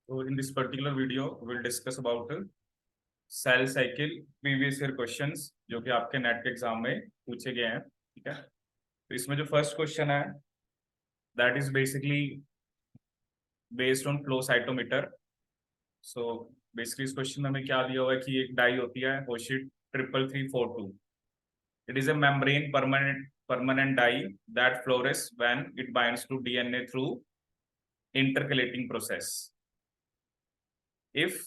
So in this particular video, we'll discuss about cell cycle previous year questions जो कि आपके net के exam में पूछे गए हैं। ठीक है, तो इसमें जो फर्स्ट क्वेश्चन है that is basically based on flow cytometer. So basically इस क्वेश्चन में हमें क्या दिया हुआ है कि एक डाई होती है Hoechst 33342। It is a membrane permanent dye that fluoresces when it binds to DNA through intercalating process. If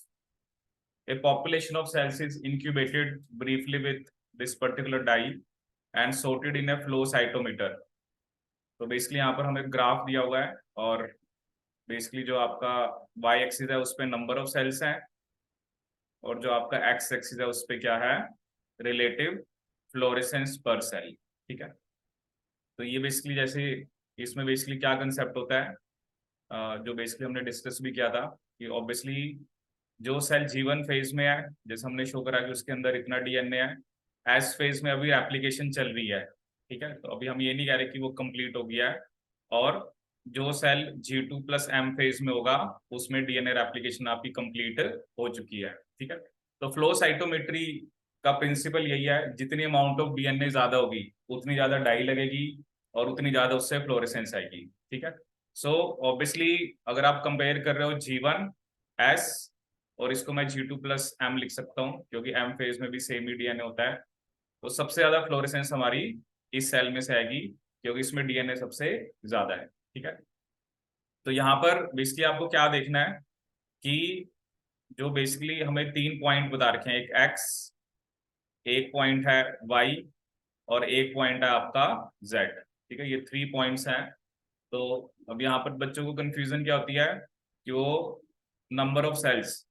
a population of cells is incubated briefly with this particular dye and sorted in a flow cytometer, तो basically यहाँ पर हमें graph दिया हुआ है और basically जो आपका वाई एक्सिस है उस पर नंबर ऑफ सेल्स हैं और जो आपका एक्स एक्सिस है उस पर क्या है, रिलेटिव फ्लोरेसेंस पर सेल। ठीक है, तो ये बेसिकली जैसे इसमें बेसिकली क्या कंसेप्ट होता है, जो बेसिकली हमने डिस्कस भी किया था कि ऑब्वियसली जो सेल जीवन फेज में है, जैसे हमने शो करा कि उसके अंदर इतना डीएनए है, एस फेज में अभी एप्लीकेशन चल रही है। ठीक है, तो अभी हम ये नहीं कह रहे कि वो कंप्लीट हो गया है, और जो सेल G2+M फेज में होगा उसमें डीएनए एप्लीकेशन आपकी कंप्लीट हो चुकी है। ठीक है, तो फ्लो साइटोमेट्री का प्रिंसिपल यही है, जितनी अमाउंट ऑफ डीएनए ज्यादा होगी उतनी ज्यादा डाई लगेगी और उतनी ज्यादा उससे फ्लोरेसेंस आएगी। ठीक है, सो ऑब्वियसली अगर आप कंपेयर कर रहे हो G1S और इसको मैं G2+M लिख सकता हूँ क्योंकि M फेज में भी सेम ही डीएनए होता है, तो सबसे ज्यादा फ्लोरेसेंस हमारी इस सेल में से आएगी क्योंकि इसमें डीएनए सबसे ज्यादा है। ठीक है, तो यहाँ पर बेसिकली आपको क्या देखना है कि जो बेसिकली हमें 3 पॉइंट बता रखे हैं, एक एक्स, एक पॉइंट है वाई और एक पॉइंट है आपका जेड। ठीक है, ये 3 पॉइंट्स हैं। तो अब यहाँ पर बच्चों को कंफ्यूजन क्या होती है कि वो नंबर ऑफ सेल्स,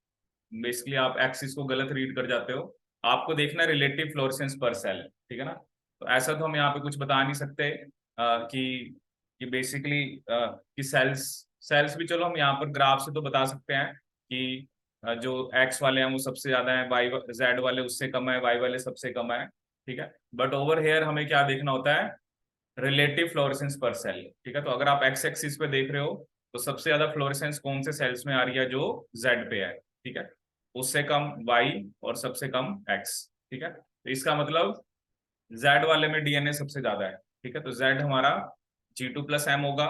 बेसिकली आप एक्सिस को गलत रीड कर जाते हो, आपको देखना है रिलेटिव फ्लोरेसेंस पर सेल। ठीक है ना, तो ऐसा तो हम यहाँ पे कुछ बता नहीं सकते कि बेसिकली कि सेल्स सेल्स भी चलो हम यहाँ पर ग्राफ से तो बता सकते हैं कि जो एक्स वाले हैं वो सबसे ज्यादा है, वाई जेड वाले उससे कम है, वाई वाले सबसे कम है। ठीक है, बट ओवर हेयर हमें क्या देखना होता है, रिलेटिव फ्लोरेसेंस पर सेल। ठीक है, तो अगर आप एक्स एक्सिस पे देख रहे हो तो सबसे ज्यादा फ्लोरेसेंस कौन से सेल्स में आ रही है, जो जेड पे है। ठीक है, उससे कम वाई और सबसे कम एक्स। ठीक है, तो इसका मतलब जेड वाले में डीएनए सबसे ज्यादा है। ठीक है, तो जेड हमारा G2+M होगा,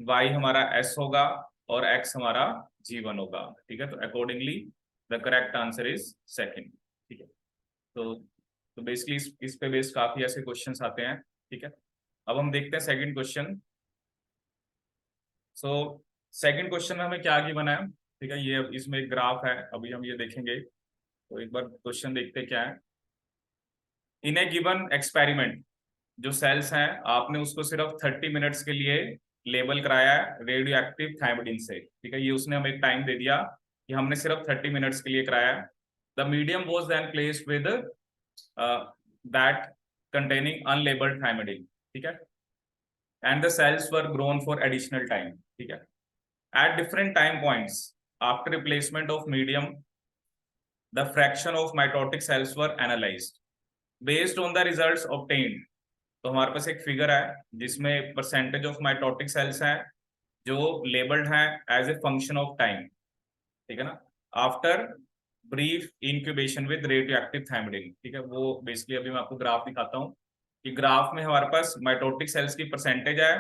वाई हमारा एस होगा और एक्स हमारा G1 होगा। ठीक है, तो accordingly the correct answer is second. ठीक है, तो बेसिकली इस पे बेस्ड काफी ऐसे क्वेश्चंस आते हैं। ठीक है, अब हम देखते हैं second question. So second question में हमें क्या गिवन है। ठीक है, ये इसमें एक ग्राफ है, अभी हम ये देखेंगे, तो एक बार क्वेश्चन देखते हैं क्या है। इन ए गिवन एक्सपेरिमेंट, जो सेल्स हैं आपने उसको सिर्फ 30 मिनट्स के लिए लेबल कराया है रेडियो एक्टिव थायमिडिन से। ठीक है, ये उसने हमें एक टाइम दे दिया कि हमने सिर्फ 30 मिनट्स के लिए कराया है। The medium was then placed with that containing unlabelled thymidine. ठीक है, and the cells were grown for additional time. ठीक है, at different time points after replacement of medium, the fraction of mitotic cells were analyzed based on the results obtained। तो हमारे पास एक figure है जिसमें percentage of mitotic sales हैं जो labelled हैं as a function of time. ठीक है ना, after brief incubation with radio active thymidine. ठीक है, वो बेसिकली अभी मैं आपको ग्राफ दिखाता हूँ कि ग्राफ में हमारे पास माइटोटिक सेल्स की परसेंटेज है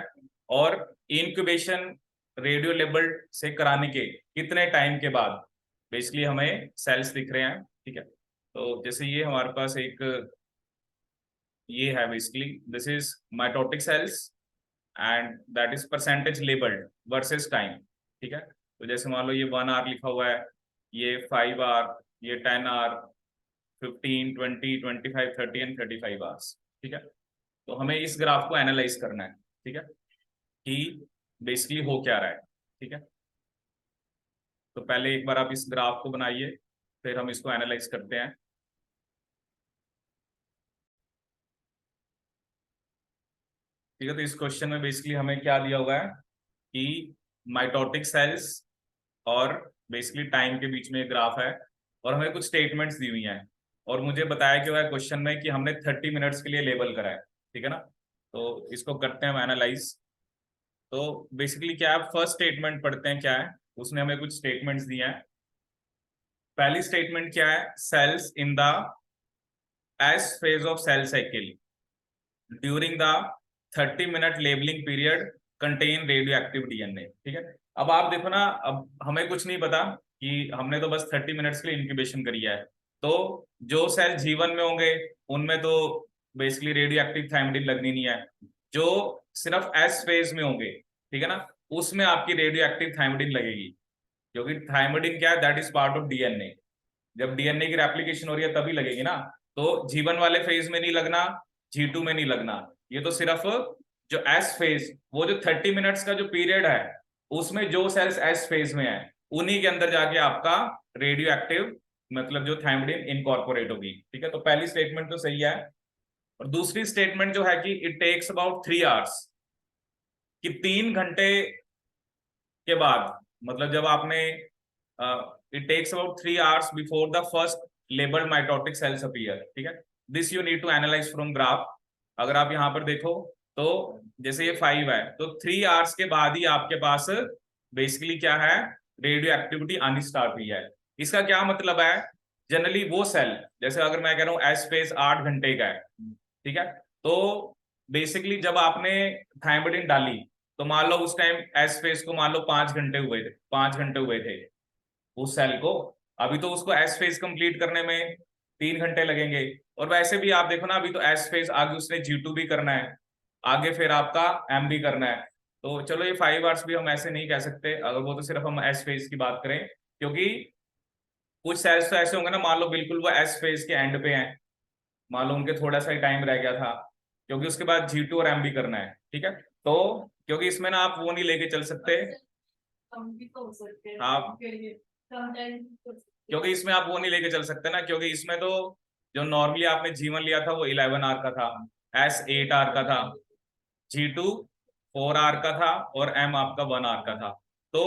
और इंक्यूबेशन रेडियो लेबल्ड से कराने के कितने टाइम के बाद बेसिकली हमें सेल्स दिख रहे हैं। ठीक है, तो जैसे ये हमारे पास एक ये है, basically this is mitotic cells and that is percentage labelled versus time. ठीक है, तो जैसे मान लो ये 1 आवर लिखा हुआ है, ये 5 आवर, ये 10 आवर, 15, 20, 25, 30 एंड 35 आवर्स। ठीक है, तो हमें इस ग्राफ को एनालाइज करना है। ठीक है, कि बेसिकली हो क्या रहा है। ठीक है, तो पहले एक बार आप इस ग्राफ को बनाइए, फिर हम इसको एनालाइज करते हैं। ठीक है, तो इस क्वेश्चन में बेसिकली हमें क्या दिया हुआ है कि माइटोटिक सेल्स और बेसिकली टाइम के बीच में एक ग्राफ है और हमें कुछ स्टेटमेंट्स दी हुई हैं और मुझे बताया कि हुआ है क्वेश्चन में कि हमने 30 मिनट्स के लिए लेबल करा है। ठीक है ना, तो इसको करते हैं हम एनालाइज। तो बेसिकली क्या है, फर्स्ट स्टेटमेंट पढ़ते हैं क्या है उसने हमें कुछ स्टेटमेंट्स दिए हैं। पहली स्टेटमेंट क्या है, cells in the S phase of cell cycle during the 30-minute labelling period contain radio active DNA. ठीक है, अब आप देखो ना, अब हमें कुछ नहीं पता कि हमने तो बस 30 मिनट्स के लिए इंक्यूबेशन करी है, तो जो सेल जीवन में होंगे उनमें तो बेसिकली रेडियो एक्टिव थायमिडिन लगनी नहीं है। जो सिर्फ एस फेज में होंगे, ठीक है ना, उसमें आपकी रेडियो एक्टिव थायमिडिन लगेगी, क्योंकि थायमिडिन क्या है, that is part of DNA. जब डीएनए की रेप्लिकेशन हो रही है तभी लगेगी ना। तो जीवन वाले फेज में नहीं लगना, G2 में नहीं लगना, ये तो सिर्फ जो एस फेज, वो जो 30 मिनट्स का जो पीरियड है उसमें जो सेल्स एस फेज में है उन्हीं के अंदर जाके आपका रेडियो एक्टिव मतलब जो थायमिडिन इनकॉर्पोरेट होगी। ठीक है, तो पहली स्टेटमेंट तो सही है। और दूसरी स्टेटमेंट जो है कि इट टेक्स अबाउट 3 आवर्स, कि 3 घंटे के बाद, मतलब जब आपने it takes about 3 hours before the first labelled mitotic cells appear. ठीक है, this you need to analyse from graph. अगर आप यहाँ पर देखो तो जैसे ये 5 है, तो 3 आवर्स के बाद ही आपके पास बेसिकली क्या है, रेडियो एक्टिविटी आनी स्टार्ट हुई है। इसका क्या मतलब है, जनरली वो सेल, जैसे अगर मैं कह रहा हूँ एस फेज 8 घंटे का है, ठीक है, तो बेसिकली जब आपने थायमिडिन डाली तो मान लो उस टाइम एस फेज को मान लो 5 घंटे हुए थे, 5 घंटे हुए थे उस सेल को। अभी तो उसको एस फेज कंप्लीट करने में 3 घंटे लगेंगे। और वैसे भी आप देखो ना, अभी तो एस फेज आगे उसने G2 भी करना है, आगे फिर आपका M भी करना है। तो चलो ये 5 आवर्स भी हम ऐसे नहीं कह सकते, अगर वो तो सिर्फ हम एस फेज की बात करें, क्योंकि कुछ सेल्स तो ऐसे होंगे ना, मान लो बिल्कुल वो एस फेज के एंड पे हैं, मान लो उनके थोड़ा सा ही टाइम रह गया था, क्योंकि उसके बाद G2 और M भी करना है। ठीक है, तो क्योंकि इसमें ना आप वो नहीं लेके चल सकते, आप क्योंकि इसमें आप वो नहीं लेके चल सकते ना, क्योंकि इसमें तो जो नॉर्मली आपने G1 लिया था वो 11 आवर का था, S 8 आवर का था, G2 4 आवर का था और M आपका 1 आवर का था। तो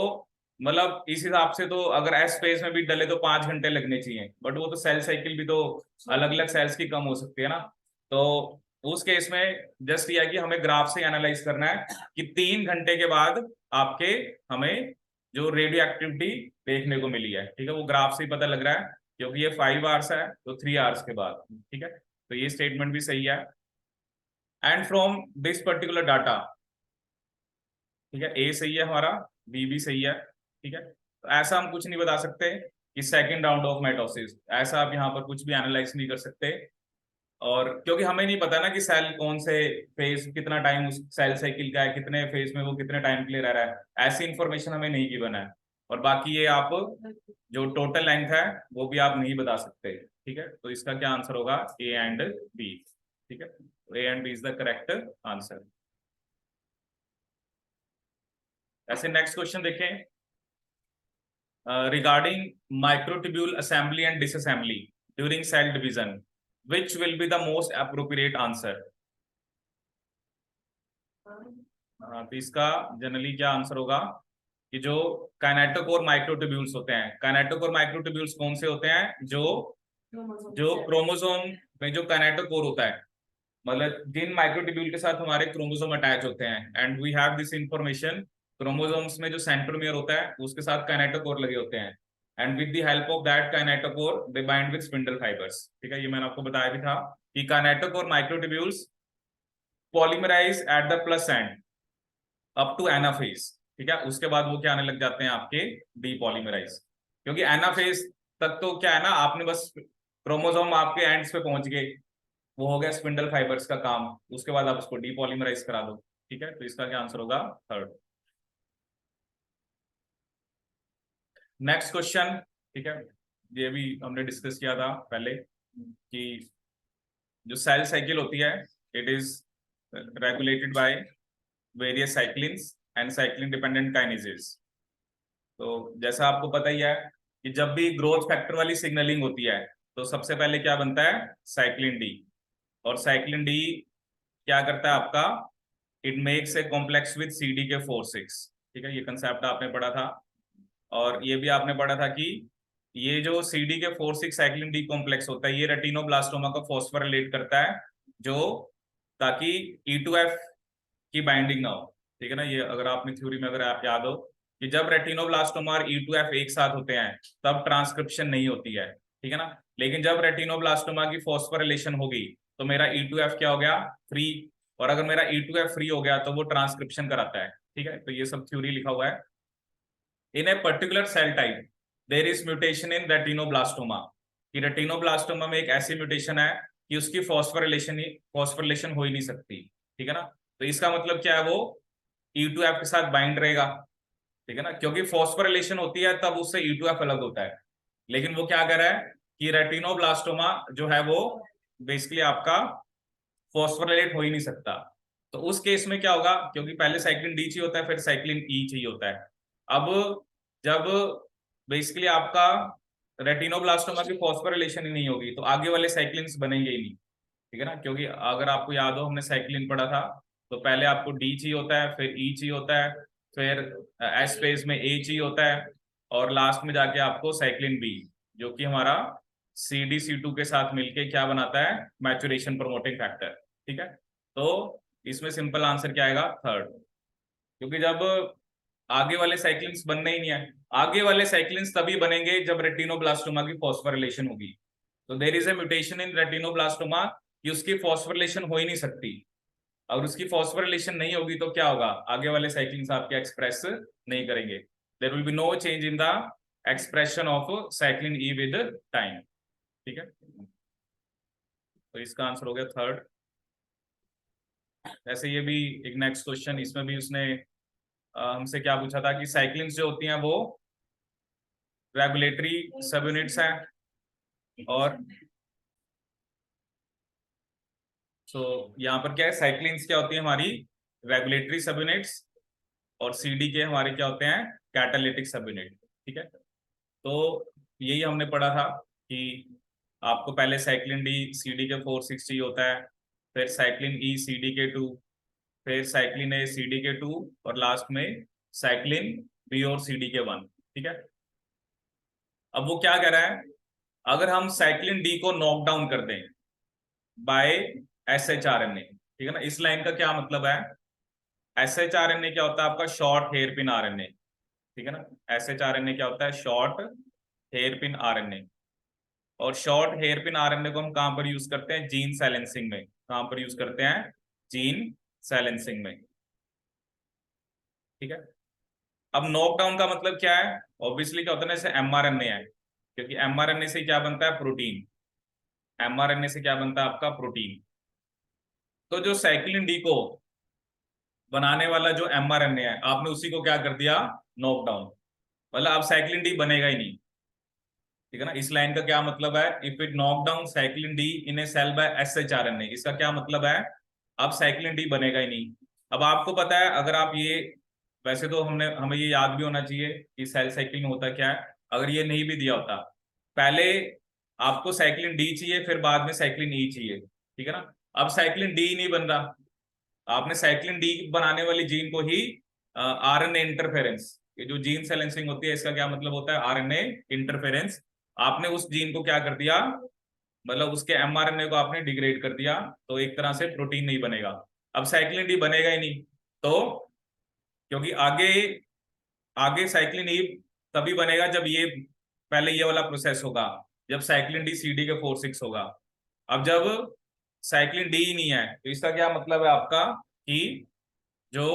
मतलब इस हिसाब से तो अगर एस फेज में भी डले तो 5 घंटे लगने चाहिए, बट वो तो सेल साइकिल भी तो अलग अलग सेल्स की कम हो सकती है ना। तो उस केस में जस्ट ये है कि हमें ग्राफ से एनालाइज करना है कि 3 घंटे के बाद आपके हमें जो रेडियो एक्टिविटी देखने को मिली है। ठीक है, वो ग्राफ से ही पता लग रहा है, क्योंकि ये 5 आवर्स है तो 3 आवर्स के बाद। ठीक है, तो ये स्टेटमेंट भी सही है। And from this particular data, ठीक है, ए सही है हमारा, बी भी सही है। ठीक है, तो ऐसा हम कुछ नहीं बता सकते कि सेकंड राउंड ऑफ माइटोसिस, ऐसा आप यहाँ पर कुछ भी एनालाइज नहीं कर सकते। और क्योंकि हमें नहीं पता ना कि सेल कौन से फेज, कितना टाइम उस सेल साइकिल का है, कितने फेज में वो कितने टाइम के लिए रह रहा है, ऐसी इंफॉर्मेशन हमें नहीं गिवन है। और बाकी ये आप जो टोटल लेंथ है वो भी आप नहीं बता सकते। ठीक है, तो इसका क्या आंसर होगा, ए एंड बी। ठीक है, तो A and B is the correct answer. ऐसे नेक्स्ट क्वेश्चन देखें, regarding microtubule assembly and disassembly during cell division, which will be the most appropriate answer? तो इसका जनरली क्या आंसर होगा कि जो काइनेटोकोर माइक्रोट्यूब्यूल्स होते हैं, काइनेटोकोर माइक्रोट्यूब्यूल्स कौन से होते हैं, जो जो क्रोमोसोम में जो काइनेटोकोर होता है, मतलब जिन माइक्रोट्यूब्यूल के साथ हमारे क्रोमोसोम अटैच होते हैं, and we have this information, chromosomes में जो सेंट्रोमियर होता है उसके साथ काइनेटोकोर लगे होते हैं, and with the help of that kinetochore they bind with spindle fibres. ठीक है, ये मैंने आपको बताया भी था कि kinetochore microtubules polymerise at the plus end up to anaphase. ठीक है, उसके बाद वो क्या आने लग जाते हैं आपके डीपॉलीमराइज, क्योंकि एनाफेज तक तो क्या है ना, आपने बस क्रोमोसोम आपके एंड्स पे पहुंच गए, वो हो गया स्पिंडल फाइबर्स का काम, उसके बाद आप उसको डीपॉलीमराइज करा दो। ठीक है, तो इसका क्या आंसर होगा, थर्ड। नेक्स्ट क्वेश्चन, ठीक है, ये भी हमने डिस्कस किया था पहले कि जो सेल साइकिल होती है, it is regulated by various cyclins and cyclin dependent kinases. तो जैसा आपको पता ही है कि जब भी ग्रोथ फैक्टर वाली सिग्नलिंग होती है तो सबसे पहले क्या बनता है, साइक्लिन डी। और साइक्लिन डी क्या करता है आपका, it makes a complex with CD के 4 6। ठीक है, ये कंसेप्ट आपने पढ़ा था। और ये भी आपने पढ़ा था कि ये जो CD के 4 6 साइक्लिन डी कॉम्प्लेक्स होता है, ये रेटिनोब्लास्टोमा का फॉस्फोराइलेट करता है, जो ताकि E2F की बाइंडिंग ना हो। ठीक है ना, ये अगर आपने थ्योरी में अगर आप याद हो कि जब रेटिनोब्लास्टोमा और E2F एक साथ होते हैं तब ट्रांसक्रिप्शन नहीं होती है, ठीक है ना। लेकिन जब रेटिनोब्लास्टोमा की फॉस्फोरिलेशन होगी तो मेरा E2F क्या हो गया, फ्री। और अगर मेरा E2F फ्री हो गया तो वो ट्रांसक्रिप्शन कराता है, ठीक है। तो ये सब थ्योरी लिखा हुआ है। In a particular cell type there is mutation in retinoblastoma, कि रेटिनोब्लास्टोमा में एक ऐसी म्यूटेशन है कि उसकी फॉस्फोरिलेशन हो ही नहीं सकती, ठीक है ना। तो इसका मतलब क्या है, वो E2F के साथ बाइंड रहेगा, ठीक है ना, क्योंकि फॉस्फोरिलेशन होती है तब उससे E2F अलग होता है। लेकिन वो क्या कर रहा है कि रेटिनोब्लास्टोमा जो है वो बेसिकली आपका फॉस्फोरिलेट हो ही नहीं सकता। तो उस केस में क्या होगा, क्योंकि पहले साइक्लिन डी चाहिए होता है फिर साइक्लिन ई चाहिए होता है। अब जब बेसिकली आपका रेटिनोब्लास्टोमा की फॉस्फोरिलेशन ही नहीं होगी तो आगे वाले साइक्लिन्स बनेंगे ही नहीं, ठीक है ना। क्योंकि अगर आपको याद हो हमने साइक्लिन पढ़ा था, तो पहले आपको डी चाहिए होता है, फिर ई चाहिए होता है, फिर एस फेज में ए चाहिए होता है, और लास्ट में जाके आपको साइक्लिन बी, जो कि हमारा CD C2 के साथ मिलके क्या बनाता है, मैचुरेशन प्रमोटिंग फैक्टर, ठीक है। तो इसमें सिंपल आंसर क्या आएगा, थर्ड। क्योंकि जब आगे वाले साइक्लिन्स बनने ही नहीं है, आगे वाले साइक्लिन्स तभी बनेंगे जब रेटिनोब्लास्टोमा की फॉस्फोरिलेशन होगी। तो there is a mutation in retinoblastoma कि उसकी फॉस्फोरिलेशन हो ही नहीं सकती। और उसकी फॉस्फोरिलेशन नहीं होगी तो क्या होगा, आगे वाले साइक्लिन्स आपके एक्सप्रेस नहीं करेंगे। There will be no change in the expression of cyclin E with time, ठीक है। तो इसका आंसर हो गया थर्ड। ऐसे ये भी एक नेक्स्ट क्वेश्चन, इसमें भी उसने हमसे क्या पूछा था कि साइक्लिन्स जो होती हैं वो रेगुलेटरी सब यूनिट्स हैं, और तो यहाँ पर क्या है, साइक्लिन्स क्या होती है हमारी रेगुलेटरी सब यूनिट्स, और CD के हमारे क्या होते हैं, कैटालिटिक सब यूनिट, ठीक है। तो यही हमने पढ़ा था कि आपको पहले साइक्लिन डी CD के 4 6 चाहिए होता है, फिर साइक्लिन ई CD के 2, फिर साइक्लिन ए CD के 2, और लास्ट में साइक्लिन बी और CD के 1, ठीक है। अब वो क्या कह रहा है, अगर हम साइक्लिन डी को नॉक डाउन कर दें बाय SHRNA, ठीक है ना। इस लाइन का क्या मतलब है, SHRNA क्या होता है आपका, शॉर्ट हेयर पिन RNA, ठीक है ना। SHRNA क्या होता है, शॉर्ट हेयर पिन RNA। और शॉर्ट हेयर पिन RNA को हम कहां पर यूज करते हैं, जीन साइलेंसिंग में। कहां पर यूज करते हैं, जीन साइलेंसिंग में, ठीक है। अब नॉकडाउन का मतलब क्या है, ऑब्वियसली क्या होता है ना, जैसे mRNA है, क्योंकि mRNA से क्या बनता है, प्रोटीन। mRNA से क्या बनता है आपका, प्रोटीन। तो जो साइक्लिन डी को बनाने वाला जो mRNA है, आपने उसी को क्या कर दिया, नॉकडाउन। मतलब अब साइक्लिन डी बनेगा ही नहीं, ठीक है ना। इस लाइन का क्या मतलब है, if it knock down cyclin D in a cell by SHRNA, इसका क्या मतलब है, अब साइक्लिन डी बनेगा ही नहीं। अब आपको पता है, अगर आप ये, वैसे तो हमें ये याद भी होना चाहिए कि सेल साइकिल में होता क्या है, अगर ये नहीं भी दिया होता, पहले आपको साइक्लिन डी चाहिए फिर बाद में साइक्लिन ई चाहिए, ठीक है ना। अब साइक्लिन डी नहीं बन रहा, आपने साइक्लिन डी बनाने वाली जीन को ही RNA इंटरफेरेंस, ये जो जीन साइलेंसिंग होती है इसका क्या मतलब होता है, RNA इंटरफेरेंस। आपने उस जीन को क्या कर दिया, मतलब उसके mRNA को आपने डिग्रेड कर दिया, तो एक तरह से प्रोटीन नहीं बनेगा। अब साइक्लिन डी बनेगा ही नहीं, तो क्योंकि आगे आगे साइक्लिन ई तभी बनेगा जब ये, पहले ये वाला प्रोसेस होगा, जब साइक्लिन डी CD के 4 6 होगा। अब जब साइक्लिन डी ही नहीं है तो इसका क्या मतलब है आपका, कि जो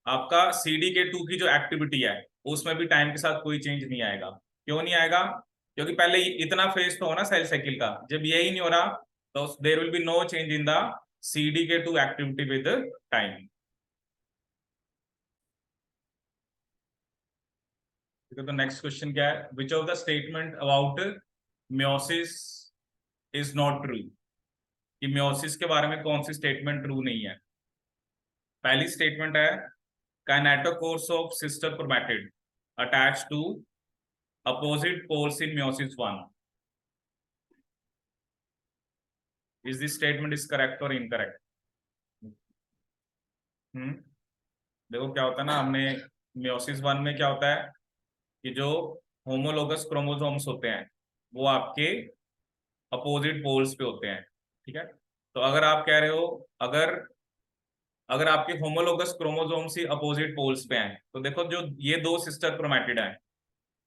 आपका CD के 2 की जो एक्टिविटी है उसमें भी टाइम के साथ कोई चेंज नहीं आएगा। क्यों नहीं आएगा, क्योंकि पहले इतना फेज तो हो ना सेल साइकिल का, जब यही नहीं हो रहा तो there will be no change in the CD K 2 activity with time. तो नेक्स्ट क्वेश्चन क्या है, which of the statement about meiosis is not true, कि म्योसिस के बारे में कौन सी स्टेटमेंट ट्रू नहीं है। पहली स्टेटमेंट है, kinetochores of sister chromatid attached to opposite poles in meiosis 1. Is this statement is correct or incorrect? देखो क्या होता है ना, हमने meiosis 1 में क्या होता है कि जो होमोलोगस क्रोमोसोम्स होते हैं वो आपके अपोजिट पोल्स पे होते हैं, ठीक है। तो अगर आप कह रहे हो, अगर अगर आपके होमोलोगस क्रोमोसोम्स ही अपोजिट पोल्स पे हैं, तो देखो जो ये दो सिस्टर क्रोमैटिड हैं,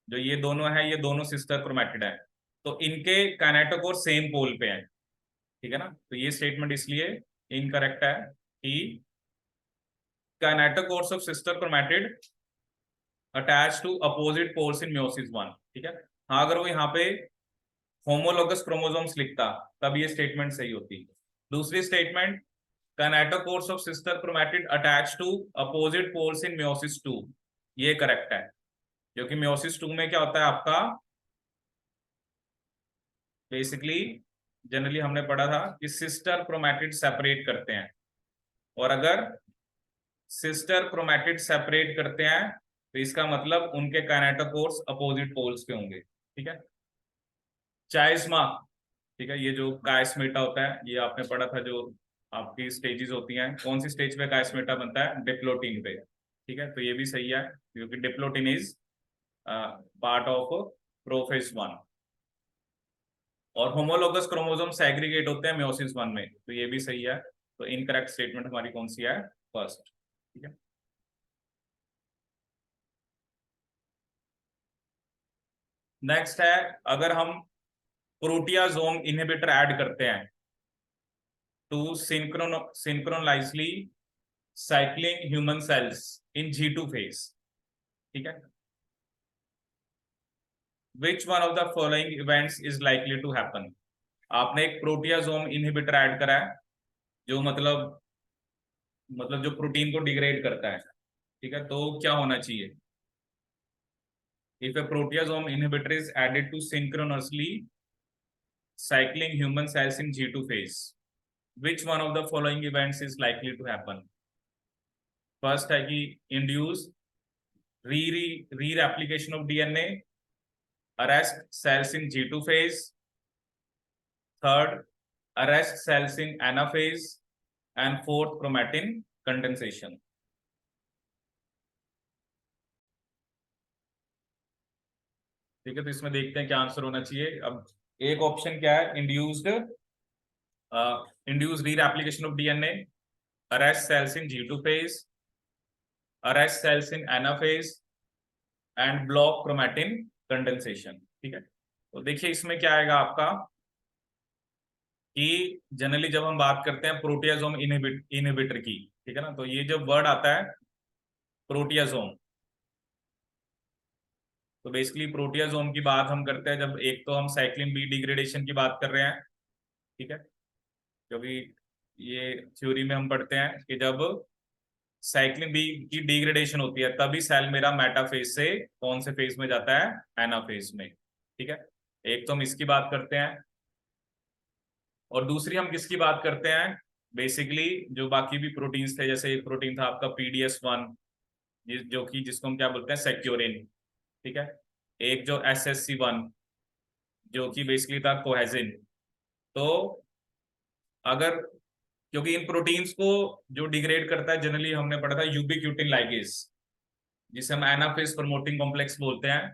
जो ये दोनों है, ये दोनों सिस्टर क्रोमैटिड हैं, तो इनके काइनेटोकोर सेम पोल पे हैं, ठीक है ना। तो ये स्टेटमेंट इसलिए इनकरेक्ट है कि kinetochores of sister chromatid attach to opposite poles in meiosis one, ठीक है। हाँ, अगर वो यहाँ पे होमोलोगस क्रोमोसोम्स लिखता तब ये स्टेटमेंट सही होती। दूसरी statement, kinetochores of sister chromatid attach to opposite poles in meiosis two, ये करेक्ट है, क्योंकि मियोसिस टू में क्या होता है आपका, बेसिकली जनरली हमने पढ़ा था कि सिस्टर क्रोमैटिड सेपरेट करते हैं, और अगर सिस्टर क्रोमैटिड सेपरेट करते हैं तो इसका मतलब उनके काइनेटोकोर्स अपोजिट पोल्स पे होंगे, ठीक है। चाइस्मा, ठीक है, ये जो कायस्मेटा होता है ये आपने पढ़ा था, जो आपकी स्टेजेस होती हैं, कौन सी स्टेज पे कायस्मेटा बनता है, डिप्लोटीन पे, ठीक है। तो ये भी सही है, क्योंकि diplotene is part of prophase one, और होमोलोगस क्रोमोसोम सेग्रीगेट होते हैं मियोसिस वन में, तो ये भी सही है। तो इनकरेक्ट स्टेटमेंट हमारी कौन सी है, फर्स्ट, ठीक है। नेक्स्ट है, अगर हम प्रोटियाजोम इनहिबिटर ऐड करते हैं to synchronously cycling human cells in G2 phase, ठीक है, which one of the following events is likely to happen. आपने एक प्रोटियाजोम इनहिबिटर ऐड करा है, जो मतलब जो प्रोटीन को डिग्रेड करता है, ठीक है, तो क्या होना चाहिए, if a proteasome inhibitor is added to synchronously cycling human cells in G2 phase, which one of the following events is likely to happen? First है कि induce re-replication of DNA, arrest cells in G2 phase, third, arrest cells in anaphase, and fourth, chromatin condensation. ठीक है, तो इसमें देखते हैं क्या answer होना चाहिए। अब एक ऑप्शन क्या है, induced reapplication of DNA, arrest cells in G2 phase, arrest cells in anaphase, and block chromatin condensation, ठीक है। तो देखिए इसमें क्या आएगा आपका, कि जनरली जब हम बात करते हैं प्रोटियाजोम इनहिबिटर की, ठीक है ना, तो ये जो वर्ड आता है प्रोटियाजोम, तो बेसिकली प्रोटियाजोम की बात हम करते हैं जब एक तो हम साइक्लिन बी डिग्रेडेशन की बात कर रहे हैं, ठीक है, क्योंकि ये थ्योरी में हम पढ़ते हैं कि जब साइक्लिन बी की डिग्रेडेशन होती है तभी सेल मेरा मेटाफेज से कौन से फेज में जाता है, एनाफेज में, ठीक है। एक तो हम इसकी बात करते हैं, और दूसरी हम किसकी बात करते हैं, बेसिकली जो बाकी भी प्रोटीन्स थे, जैसे एक प्रोटीन था आपका PDS1, जो कि जिसको हम क्या बोलते हैं, सेक्योरिन, ठीक है। एक जो SSC1, जो कि बेसिकली था कोहेजिन। तो अगर, क्योंकि इन प्रोटीन्स को जो डिग्रेड करता है जनरली हमने पढ़ा था यूबिक्यूटिन लाइगेज, जिसे हम एनाफेज प्रमोटिंग कॉम्प्लेक्स बोलते हैं।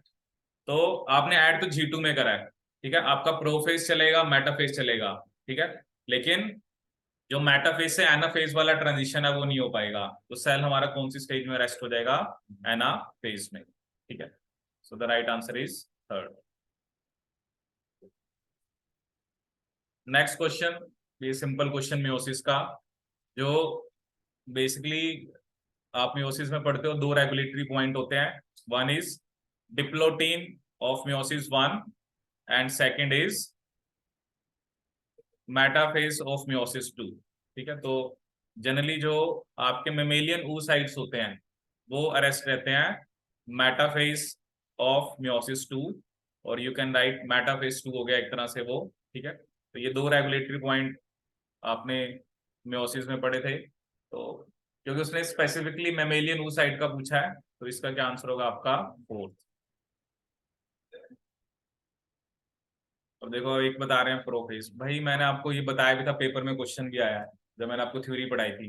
तो आपने ऐड तो G2 में करा है, ठीक है, आपका प्रोफेज चलेगा, मेटाफेज चलेगा, ठीक है, लेकिन जो मेटाफेज से एनाफेज वाला ट्रांजिशन है वो नहीं हो पाएगा, तो सेल हमारा कौन सी स्टेज में रेस्ट हो जाएगा, एनाफेज में, ठीक है। So the right answer is third. Next question, ये सिंपल क्वेश्चन मियोसिस का, जो बेसिकली आप मियोसिस में पढ़ते हो, दो रेगुलेटरी पॉइंट होते हैं, one is diplotene of meiosis one, and second is metaphase of meiosis two, ठीक है। तो जनरली जो आपके मेमेलियन oocytes होते हैं वो अरेस्ट रहते हैं मेटाफेज ऑफ मियोसिस टू, और you can write metaphase two हो गया एक तरह से वो, ठीक है। तो ये दो रेगुलेटरी पॉइंट आपने मियोसिस में पढ़े थे, तो क्योंकि उसने स्पेसिफिकली मेमेलियन oocyte का पूछा है, तो इसका क्या आंसर होगा आपका, फोर्थ। अब देखो एक बता रहे हैं प्रोफेज, भाई मैंने आपको ये बताया भी था, पेपर में क्वेश्चन भी आया है जब मैंने आपको थ्योरी पढ़ाई थी,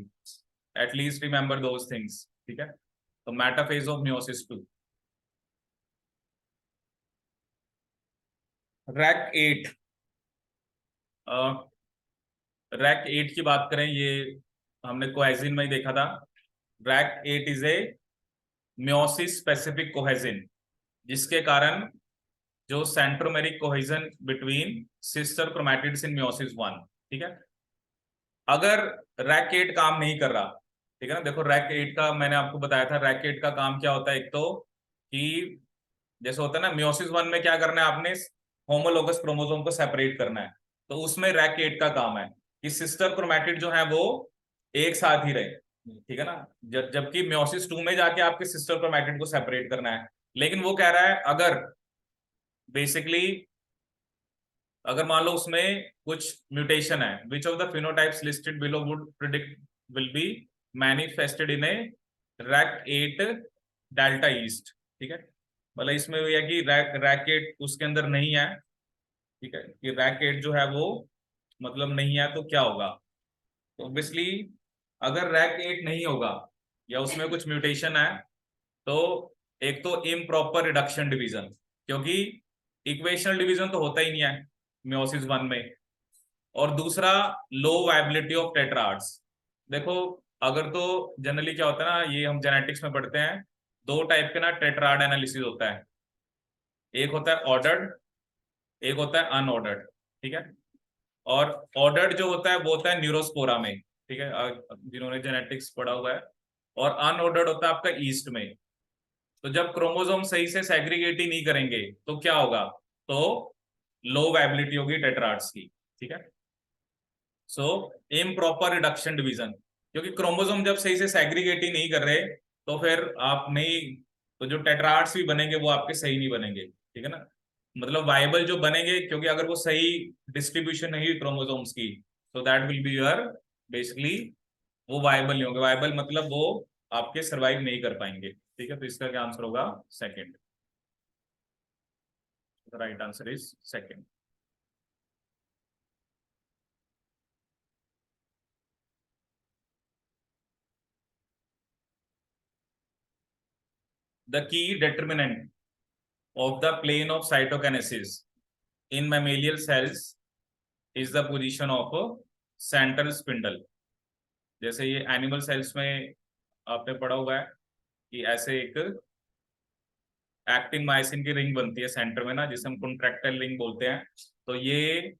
एटलीस्ट रिमेंबर दोज थिंग्स, ठीक है। तो metaphase of meiosis two, rec 8, rec 8 की बात करें, ये हमने कोहेजिन में ही देखा था, rec 8 is a meiosis specific cohesin, जिसके कारण जो centromeric cohesin between sister chromatids in meiosis 1, ठीक है। अगर रैक 8 काम नहीं कर रहा, ठीक है ना, देखो रैक 8 का मैंने आपको बताया था, रैक 8 का काम क्या होता है, एक तो कि जैसे होता है ना म्योसिस 1 में क्या करना है आपने, होमोलोगस क्रोमोसोम को सेपरेट करना है, तो उसमें रैक 8 का काम है कि सिस्टर क्रोमैटिड जो है वो एक साथ ही रहे, ठीक है ना। जबकि म्योसिस 2 में जाके आपके सिस्टर क्रोमैटिड को सेपरेट करना है। लेकिन वो कह रहा है अगर बेसिकली अगर मान लो उसमें कुछ म्यूटेशन है, which of the phenotypes listed below would predict will be manifested in A rack 8 delta east, ठीक है। मतलब इसमें ये है कि रैक 8 उसके अंदर नहीं है, ठीक है, कि रैक 8 जो है वो मतलब नहीं है, तो क्या होगा, तो ऑब्वियसली अगर रैक 8 नहीं होगा या उसमें कुछ म्यूटेशन है, तो एक तो इम्प्रॉपर रिडक्शन डिवीजन, क्योंकि इक्वेशनल डिवीजन तो होता ही नहीं है म्योसिस 1 में, और दूसरा लो वायबिलिटी ऑफ टेट्राड्स। देखो अगर तो जनरली क्या होता है ना, ये हम जेनेटिक्स में पढ़ते हैं, दो टाइप के ना टेट्राड एनालिसिस होता है, एक होता है ऑर्डर्ड, एक होता है अनऑर्डर्ड, ठीक है। और ऑर्डर्ड जो होता है वो होता है न्यूरोस्पोरा में, ठीक है, जिन्होंने जेनेटिक्स पढ़ा हुआ है, और अनऑर्डर्ड होता है आपका ईस्ट में। तो जब क्रोमोसोम सही से सेग्रीगेट ही नहीं करेंगे तो क्या होगा, तो लो वायबिलिटी होगी टेट्राड्स की, ठीक है। सो इम्प्रॉपर रिडक्शन डिवीजन, क्योंकि क्रोमोसोम जब सही से सेग्रीगेट ही नहीं कर रहे, तो फिर आप नहीं, तो जो टेट्राड्स भी बनेंगे वो आपके सही नहीं बनेंगे, ठीक है ना, मतलब वाइबल जो बनेंगे, क्योंकि अगर वो सही डिस्ट्रीब्यूशन नहीं हुई क्रोमोसोम्स की, तो that will be your basically, वो वाइबल नहीं होंगे, वाइबल मतलब वो आपके सर्वाइव नहीं कर पाएंगे, ठीक है। तो इसका क्या आंसर होगा, second, right answer is second. The key determinant of the plane of cytokinesis in mammalian cells is the position of a central spindle। जैसे ये एनिमल सेल्स में आपने पढ़ा हुआ है कि ऐसे एक एक्टिन मायोसिन की रिंग बनती है सेंटर में ना, जिसे हम कॉन्ट्रैक्टाइल रिंग बोलते हैं। तो ये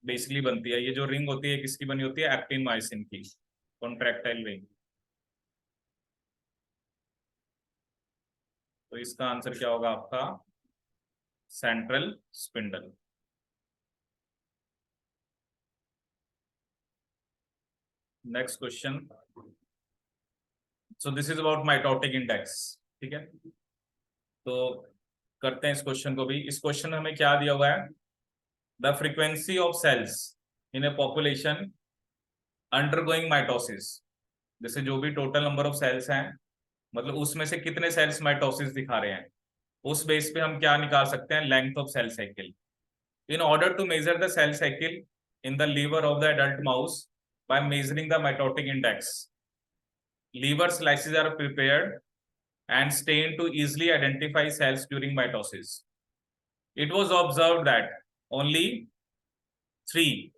बेसिकली बनती है, ये जो रिंग होती है किसकी बनी होती है, एक्टिन मायोसिन की, कॉन्ट्रैक्टाइल रिंग। तो इसका आंसर क्या होगा आपका, central spindle. Next question, so this is about mitotic index, ठीक है। तो करते हैं इस क्वेश्चन को भी। इस क्वेश्चन में हमें क्या दिया हुआ है, the frequency of cells in a population undergoing mitosis, जैसे जो भी टोटल नंबर ऑफ सेल्स हैं, मतलब उसमें से कितने सेल्स माइटोसिस दिखा रहे हैं, उस बेस पे हम क्या निकाल सकते हैं, length of cell cycle. In order to measure the cell cycle in the liver of the adult mouse by measuring the mitotic index, liver slices are prepared and stained to easily identify cells during mitosis. It was observed that only 3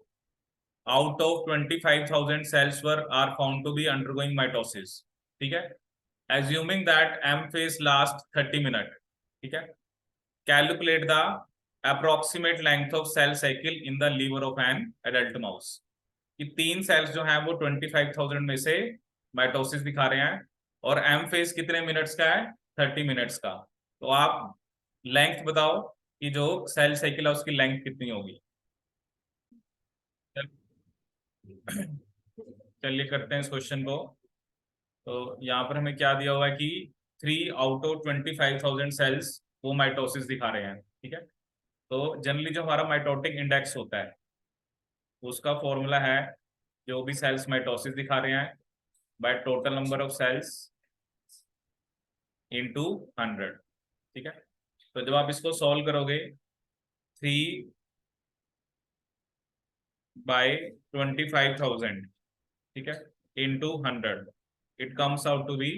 out of 25,000 cells are found to be undergoing mitosis, ठीक है। Assuming that M phase lasts 30 minutes, ठीक है, calculate the approximate length of cell cycle in the liver of an adult mouse। कि 3 sales जो हैं वो 25,000 में से माइटोसिस दिखा रहे हैं, और एम फेज कितने मिनट्स का है, 30 मिनट्स का। तो आप लेंथ बताओ कि जो सेल साइकिल है उसकी लेंथ कितनी होगी। चलिए करते हैं इस क्वेश्चन को। तो यहाँ पर हमें क्या दिया हुआ है कि 3 आउट ऑफ 25,000 सेल्स वो माइटोसिस दिखा रहे हैं, ठीक है। तो जनरली जो हमारा माइटोटिक इंडेक्स होता है उसका फॉर्मूला है, जो भी सेल्स माइटोसिस दिखा रहे हैं, by total number of cells into 100, ठीक है। तो जब आप इसको सॉल्व करोगे, 3/25,000, ठीक है, into 100, it comes out to be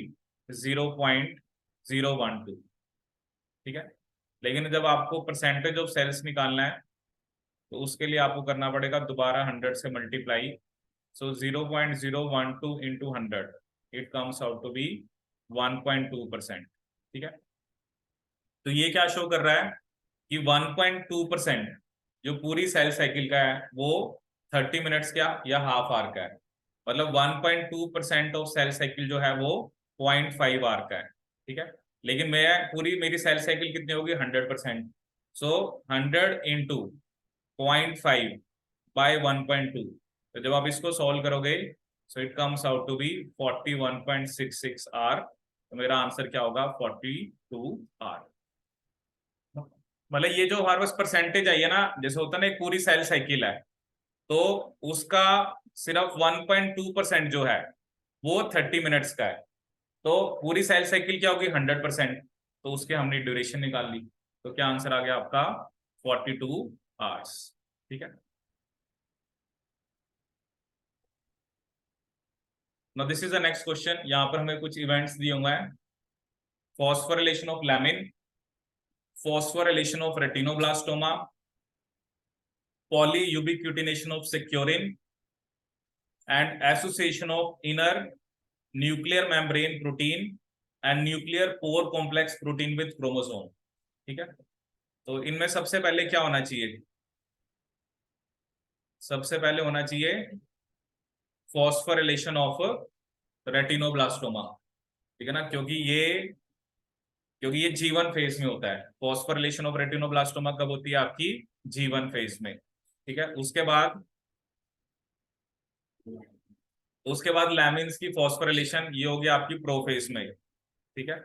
0.012, ठीक है। लेकिन जब आपको परसेंटेज ऑफ सेल्स निकालना है, तो उसके लिए आपको करना पड़ेगा दोबारा 100 से multiply, So 0.012 into 100, it comes out to be 1.2%. ठीक है, तो ये क्या शो कर रहा है कि 1.2% जो पूरी सेल साइकिल का है वो 30 मिनट्स का या हाफ आवर का है। मतलब 1.2% ऑफ सेल साइकिल जो है वो 0.5 आवर का है। ठीक है, लेकिन मैं पूरी मेरी सेल साइकिल कितनी होगी 100%। सो 100 इंटू 0.5 बाय 1.2, तो जब आप इसको सॉल्व करोगे so it comes out to be 41.66 hour. तो मेरा आंसर क्या होगा 42 आवर। मतलब ये जो हमारे पास परसेंटेज आई है ना, जैसे होता है ना एक पूरी सेल साइकिल है तो उसका सिर्फ 1.2% जो है वो 30 मिनट्स का है। तो पूरी सेल साइकिल क्या होगी 100%, तो उसके हमने ड्यूरेशन निकाल ली। तो क्या आंसर आ गया आपका 42 आवर्स। ठीक है, now this is the next question. यहाँ पर हमें कुछ इवेंट्स दिए हुए हैं। Phosphorylation of lamin, phosphorylation of retinoblastoma, polyubiquitination of securin, and association of inner nuclear membrane protein and nuclear pore complex protein with chromosome। ठीक है, तो इनमें सबसे पहले क्या होना चाहिए? सबसे पहले होना चाहिए फॉस्फोरिलेशन ऑफ रेटिनोब्लास्टोमा। ठीक है ना, क्योंकि ये जीवन फेज में होता है। फॉस्फोरिलेशन ऑफ रेटिनोब्लास्टोमा कब होती है? आपकी जीवन फेज में। ठीक है, उसके बाद लैमिन्स की फॉस्फोरिलेशन ये होगी आपकी प्रोफेज में। ठीक है,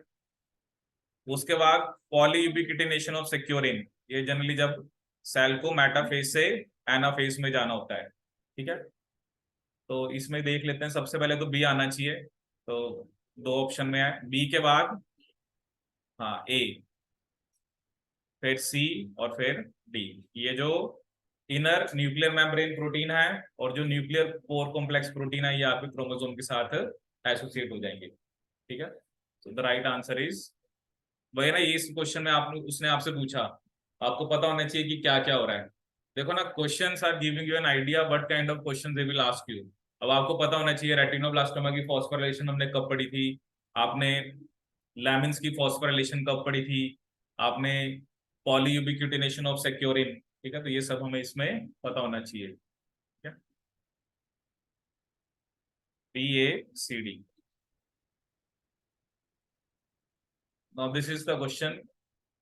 उसके बाद पॉलीयूबिक्विटिनेशन ऑफ सेक्यूरिन, ये जनरली जब सेल को मेटाफेज से एनाफेज में जाना होता है। ठीक है, तो इसमें देख लेते हैं। सबसे पहले तो बी आना चाहिए, तो दो ऑप्शन में है। बी के बाद हाँ ए, फिर सी और फिर डी। ये जो इनर न्यूक्लियर मेम्ब्रेन प्रोटीन है और जो न्यूक्लियर पोर कॉम्प्लेक्स प्रोटीन है ये आपके क्रोमोसोम के साथ एसोसिएट हो जाएंगे। ठीक है, तो द राइट आंसर इज, वही ना, ये इस क्वेश्चन में आपने उसने आपसे पूछा, आपको पता होना चाहिए कि क्या क्या हो रहा है। देखो ना, questions are giving you an idea what kind of question they will ask you. अब आपको पता होना चाहिए रेटिनोब्लास्टोमा की फॉस्फोरिलेशन हमने कब पढ़ी थी, आपने लैमिन्स की फॉस्फोरिलेशन कब पढ़ी थी, आपने पॉलीयूबिक्विटिनेशन ऑफ सेक्यूरिन। ठीक है, तो ये सब हमें इसमें पता होना चाहिए। ठीक है, B A C D. Now this is the question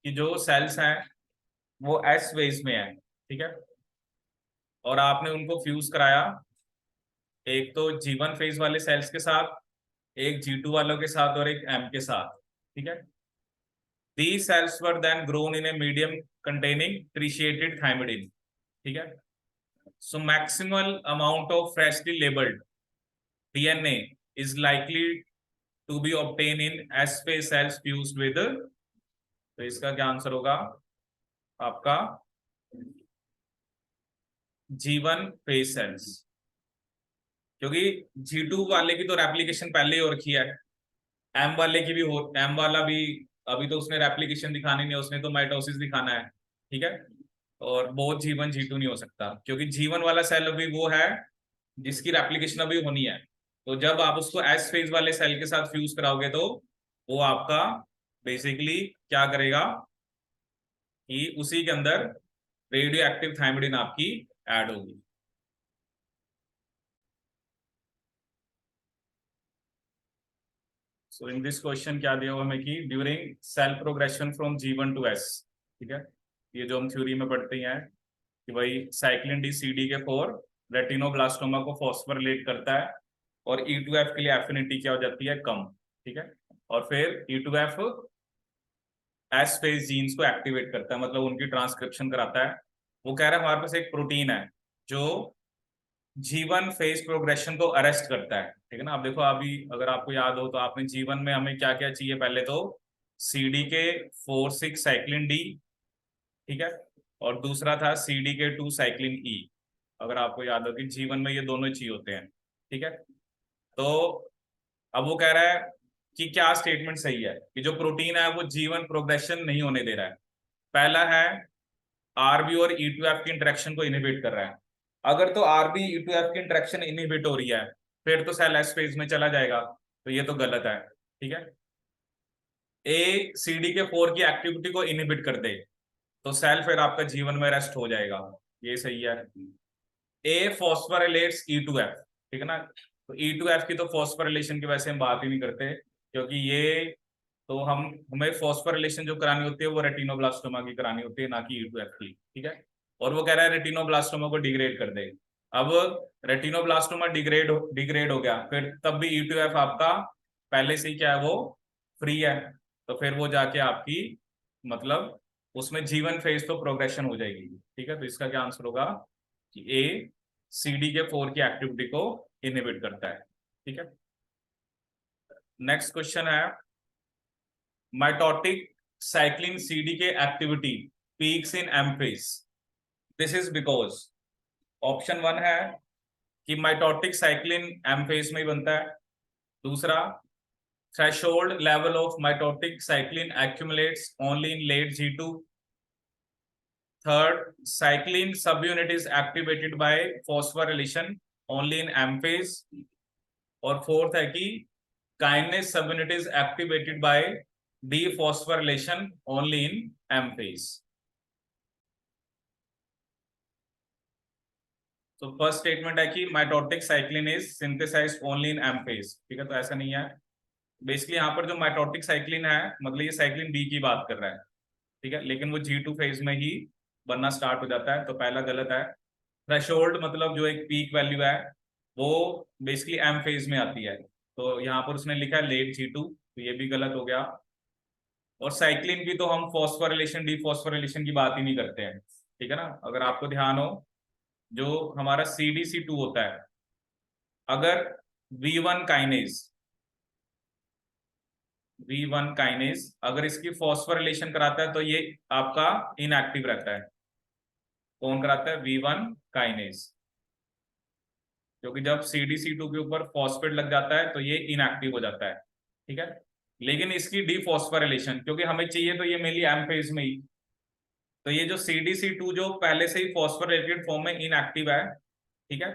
कि जो सेल्स हैं वो एस फेज में है। ठीक है, और आपने उनको फ्यूज कराया, एक तो G1 फेज वाले सेल्स के साथ, एक G2 वालों के साथ और एक M के साथ। ठीक है, these cells were then grown in a medium containing tritiated thymidine। ठीक है, so maximal amount of freshly labeled DNA is likely to be obtained in S phase cells fused with, तो इसका क्या आंसर होगा आपका G1 फेज सेल्स, क्योंकि G2 वाले की तो रेप्लिकेशन पहले ही हो रखी है, एम वाले की भी हो, एम वाला भी अभी तो उसने रेप्लिकेशन दिखानी नहीं है, उसने तो माइटोसिस दिखाना है। ठीक है, और बहुत G1 G2 नहीं हो सकता, क्योंकि G1 वाला सेल अभी वो है जिसकी रेप्लिकेशन अभी होनी है। तो जब आप उसको एस फेज वाले सेल के साथ फ्यूज कराओगे तो वो आपका बेसिकली क्या करेगा कि उसी के अंदर रेडियो एक्टिव थायमिडिन आपकी ऐड होगी। सो इन दिस क्वेश्चन क्या दिया हुआ हमें कि during cell progression from G1 to S। ठीक है, ये जो हम थ्योरी में पढ़ते हैं कि भाई साइक्लिन डी सी डी के 4 रेटिनोब्लास्टोमा को फॉस्फोरिलेट करता है और E2F के लिए एफिनिटी क्या हो जाती है कम। ठीक है, और फिर E2F एस फेज जीन्स को एक्टिवेट करता है, मतलब उनकी ट्रांसक्रिप्शन कराता है। वो कह रहा है हमारे पास एक प्रोटीन है जो G1 फेज प्रोग्रेशन को अरेस्ट करता है। ठीक है ना, अब देखो अभी अगर आपको याद हो तो आपने G1 में हमें क्या क्या चाहिए, पहले तो CD के 4,6 साइक्लिन डी। ठीक है, और दूसरा था CD के 2 साइक्लिन ई। अगर आपको याद हो कि G1 में ये दोनों चाहिए होते हैं। ठीक है, तो अब वो कह रहा है कि क्या स्टेटमेंट सही है कि जो प्रोटीन है वो G1 प्रोग्रेशन नहीं होने दे रहा है। पहला है RB और E2F की इंटरेक्शन को इनहिबिट कर रहा है। अगर तो आरबी E2F की इंटरेक्शन इनहिबिट हो रही है फिर तो सेल एस फेज में चला जाएगा, तो ये तो गलत है। ठीक है, ए सीडी के 4 की एक्टिविटी को इनहिबिट कर दे तो सेल फिर आपका जीवन में रेस्ट हो जाएगा, ये सही है। ए फॉस्फोरिलेट्स E2F, ठीक है ना, तो E2F की तो फॉस्फोरिलेशन की वैसे हम बात ही नहीं करते, क्योंकि ये तो हमें फॉस्फोरिलेशन जो करानी होती है वो रेटिनोब्लास्टोमा की करानी होती है, ना कि E2F की। ठीक है, और वो कह रहा है रेटिनोब्लास्टोमा को डिग्रेड कर दे। अब रेटिनोब्लास्टोमा डिग्रेड हो गया, फिर तब भी E2F आपका पहले से ही क्या है, वो फ्री है, तो फिर वो जाके आपकी मतलब उसमें जीवन फेज तो प्रोग्रेशन हो जाएगी। ठीक है, तो इसका क्या आंसर होगा कि ए सीडी के 4 की एक्टिविटी को इनहिबिट करता है। ठीक है, नेक्स्ट क्वेश्चन है mitotic cyclin CD K activity peaks in M phase, this is because option 1 है कि माइटोटिक साइक्लिन एम फेज में ही बनता है। दूसरा, threshold level of mitotic cyclin accumulates only in late G2. Third, cyclin subunit is activated by phosphorylation only in M phase. और fourth है कि kinase subunit is activated by dephosphorylation only in M phase. तो first statement है कि mitotic cyclin is synthesised only in M phase. ठीक है, तो ऐसा नहीं है। बेसिकली यहाँ पर जो माइटोटिक साइक्लिन है मतलब ये साइक्लिन बी की बात कर रहा है। ठीक है, लेकिन वो G2 फेज में ही बनना स्टार्ट हो जाता है, तो पहला गलत है। थ्रेशोल्ड मतलब जो एक पीक वैल्यू है वो बेसिकली एम फेज में आती है, तो यहाँ पर उसने लिखा है लेट G2, तो ये भी गलत हो गया। और साइक्लिन की तो हम फॉस्फोरिलेशन डीफॉस्फोरिलेशन की बात ही नहीं करते हैं। ठीक है ना, अगर आपको ध्यान हो जो हमारा CDC2 होता है, अगर V1 काइनेज अगर इसकी फॉस्फोरिलेशन कराता है तो ये आपका इनएक्टिव रहता है। कौन कराता है? V1 काइनेज, क्योंकि जब CDC2 के ऊपर फॉस्फेट लग जाता है तो ये इनएक्टिव हो जाता है। ठीक है, लेकिन इसकी डीफॉस्फोरिलेशन क्योंकि हमें चाहिए तो ये मेनली एम फेज में ही, तो ये जो CDC2 जो पहले से ही फॉस्फोरेटेड फॉर्म में इनएक्टिव है, ठीक है,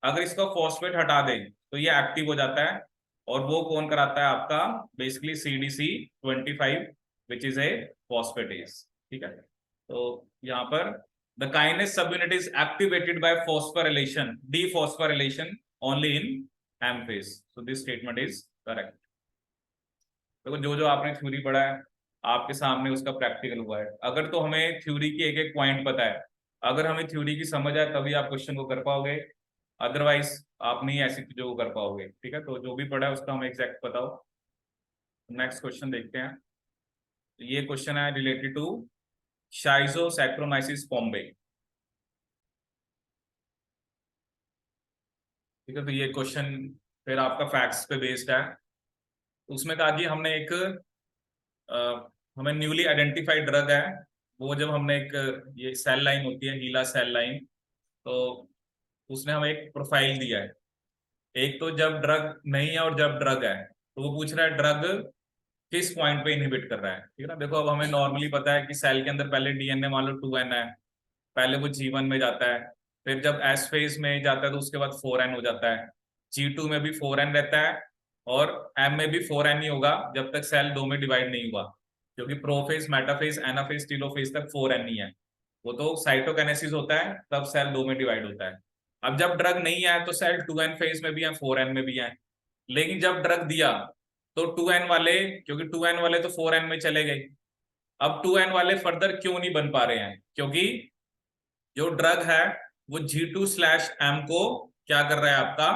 अगर इसका फॉस्फेट हटा दें तो ये एक्टिव हो जाता है। और वो कौन कराता है? आपका basically CDC25 which is a phosphatase. ठीक है, तो यहाँ पर the kinase subunit is activated by phosphorylation dephosphorylation only in M phase, so this statement is correct. देखो जो जो आपने थ्योरी पढ़ा है आपके सामने उसका प्रैक्टिकल हुआ है। अगर तो हमें थ्योरी की एक एक पॉइंट पता है, अगर हमें थ्योरी की समझ है तभी आप क्वेश्चन को कर पाओगे, अदरवाइज आप नहीं ऐसी चीजों को कर पाओगे। ठीक है, तो जो भी पढ़ा है उसका हमें एग्जैक्ट बताओ। नेक्स्ट क्वेश्चन देखते हैं। ये क्वेश्चन है रिलेटेड टू शाइजोसैक्रोमाइसिस फॉम्बे। ठीक है, तो ये क्वेश्चन फिर आपका फैक्ट्स पे बेस्ड है। उसमें कहा कि हमने एक हमें न्यूली आइडेंटिफाइड ड्रग है, वो जब हमने एक ये सेल लाइन होती है हीला सेल लाइन, तो उसने हमें एक प्रोफाइल दिया है, एक तो जब ड्रग नहीं है और जब ड्रग है, तो वो पूछ रहा है ड्रग किस पॉइंट पे इनहिबिट कर रहा है। ठीक है ना, देखो अब हमें नॉर्मली पता है कि सेल के अंदर पहले DNA मान लो 2N है, पहले वो G1 में जाता है, फिर जब S फेज में जाता है तो उसके बाद 4N हो जाता है, G2 में भी 4N रहता है, और M में भी 4N ही होगा जब तक सेल दो में डिवाइड नहीं हुआ, क्योंकि प्रोफेज मेटाफेज एनाफेज टीलोफेज तक 4N ही है। वो तो साइटोकाइनेसिस होता है तब सेल दो में डिवाइड होता है। अब जब ड्रग नहीं है तो सेल 2N फेज में भी है 4N में भी है, लेकिन जब ड्रग दिया तो 2N वाले, क्योंकि 2N वाले तो 4N में चले गए, अब 2N वाले फर्दर क्यों नहीं बन पा रहे हैं? क्योंकि जो ड्रग है वो G2/M को क्या कर रहा है? आपका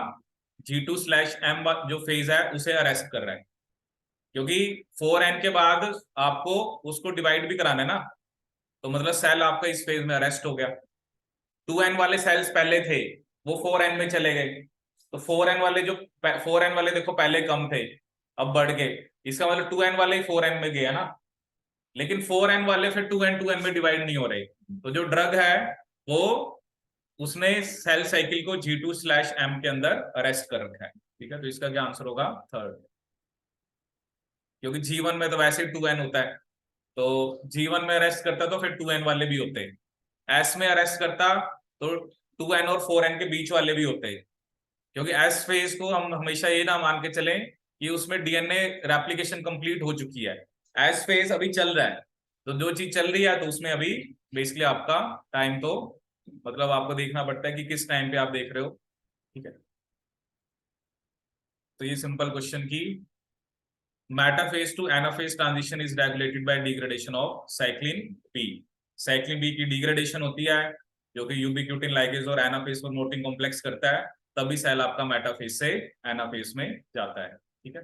G2/M जो फेज है उसे अरेस्ट कर रहा है, क्योंकि 4N के बाद आपको उसको डिवाइड भी कराना है ना, तो मतलब सेल आपका इस फेज में अरेस्ट हो गया। 2N वाले सेल्स पहले थे वो 4N में चले गए, तो 4N वाले जो 4N वाले देखो पहले कम थे अब बढ़ गए, इसका मतलब 2N वाले ही 4N में गया ना, लेकिन 4N वाले फिर 2N में डिवाइड नहीं हो रहे। तो जो ड्रग है वो उसने सेल साइकिल को G2/M के अंदर अरेस्ट कर रखा है। ठीक है, तो इसका क्या आंसर होगा? थर्ड, क्योंकि G1 में तो वैसे ही 2N होता है, तो G1 में अरेस्ट करता तो फिर 2N वाले भी होते, एस में अरेस्ट करता तो 2n और 4n के बीच वाले भी होते हैं, क्योंकि एस फेज को हम हमेशा ये ना मान के चलें कि उसमें डीएनए रेप्लिकेशन कंप्लीट हो चुकी है, एस फेज अभी चल रहा है। तो जो चीज चल रही है तो उसमें अभी बेसिकली आपका टाइम तो मतलब आपको देखना पड़ता है कि किस टाइम पे आप देख रहे हो, ठीक है। तो ये सिंपल क्वेश्चन की metaphase to anaphase transition is regulated by degradation of cyclin B. Cyclin B की डिग्रेडेशन होती है जो कि यूबिक्यूटिन लाइगेज और एनाफेज प्रमोटिंग कॉम्प्लेक्स करता है, तभी सेल आपका मेटाफेज से एनाफेज में जाता है, ठीक है।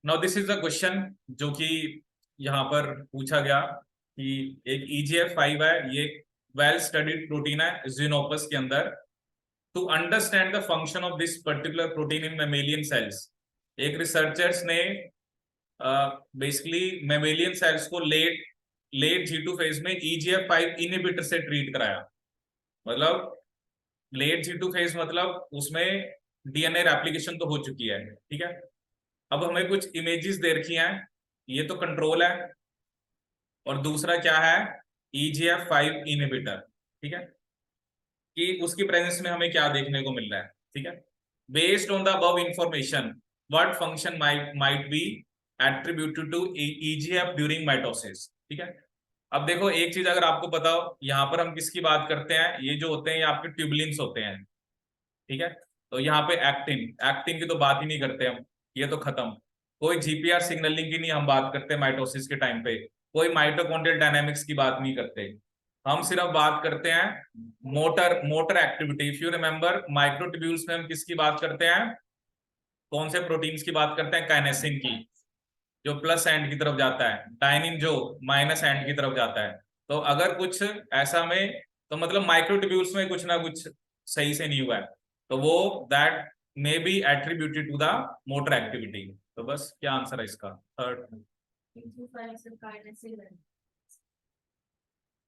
Now this is the question जो कि यहाँ पर पूछा गया कि एक EGF5 है, ये वेल स्टडीड प्रोटीन है ज़िनोपस के अंदर। To understand the function of this particular protein in mammalian cells, एक रिसर्चर्स ने बेसिकली मेमेलियन सेल्स को लेट G2 फेज में EGF5 इनहिबिटर से ट्रीट कराया। मतलब लेट G2 फेज मतलब उसमें डीएनए रेप्लिकेशन तो हो चुकी है, ठीक है। अब हमें कुछ इमेजेस दे रखी हैं, ये तो कंट्रोल है और दूसरा क्या है EGF5 इनहिबिटर, ठीक है, कि उसकी प्रेजेंस में हमें क्या देखने को मिल रहा है, ठीक है। Based on the above information what function might be attributed to EGF during mitosis, ठीक है। अब देखो एक चीज अगर आपको पता हो, यहाँ पर हम किसकी बात करते हैं, ये जो होते हैं ये आपके ट्यूबुलिन्स होते हैं, ठीक है। तो यहाँ पे एक्टिन एक्टिन की तो बात ही नहीं करते हम, ये तो खत्म। कोई GPR सिग्नलिंग की नहीं हम बात करते माइटोसिस के टाइम पे, कोई माइटोकॉन्ड्रियल डायनामिक्स की बात नहीं करते, हम सिर्फ बात करते हैं motor activity. If you remember microtubules में हम किसकी बात करते हैं, कौन से प्रोटीन्स की बात करते हैं, काइनेसिन की जो प्लस एंड की तरफ जाता है, डायनिन जो माइनस एंड की तरफ जाता है। तो अगर कुछ ऐसा में तो मतलब माइक्रोट्यूब्यूल्स में कुछ ना कुछ सही से नहीं हुआ है, तो वो that may be attributed to the motor activity. तो बस क्या आंसर है इसका, थर्ड।